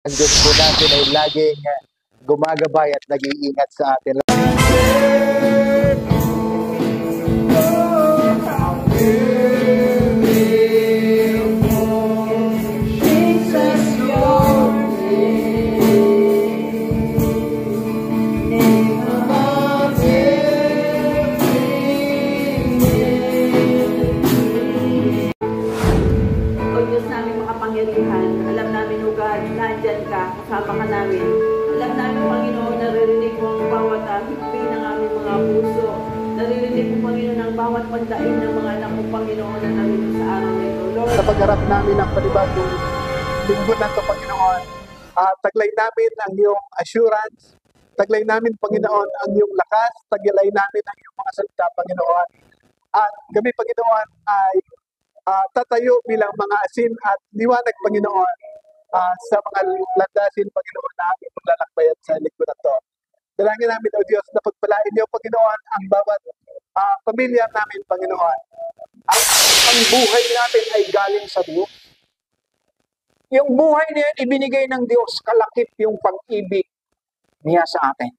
Ang Diyos po natin ay laging gumagabay at nag-iingat sa atin. Alam namin, O God, nandyan ka, kasama ka namin. Alam namin, Panginoon, naririnig mo ang bawat hikbi ng aming mga puso. Naririnig mo, Panginoon, ang bawat pandain ng mga anak mo, Panginoon, na naririnig sa araw na ito. Lord, sa pagharap namin ng panibagong linggo na ito, Panginoon, taglay namin ang iyong assurance, taglay namin, Panginoon, ang iyong lakas, taglay namin ang iyong mga salita, Panginoon. At kami, Panginoon, ay tatayo bilang mga asin at liwanag, Panginoon, sa mga landasin, Panginoon, na aming paglalakbayan sa linggo na ito. Dalangin namin, O Diyos, na pagpalain niyo, Panginoon, ang bawat pamilya namin, Panginoon. Ang buhay natin ay galing sa Diyos. Yung buhay na yan, ibinigay ng Diyos, kalakip yung pag-ibig niya sa atin.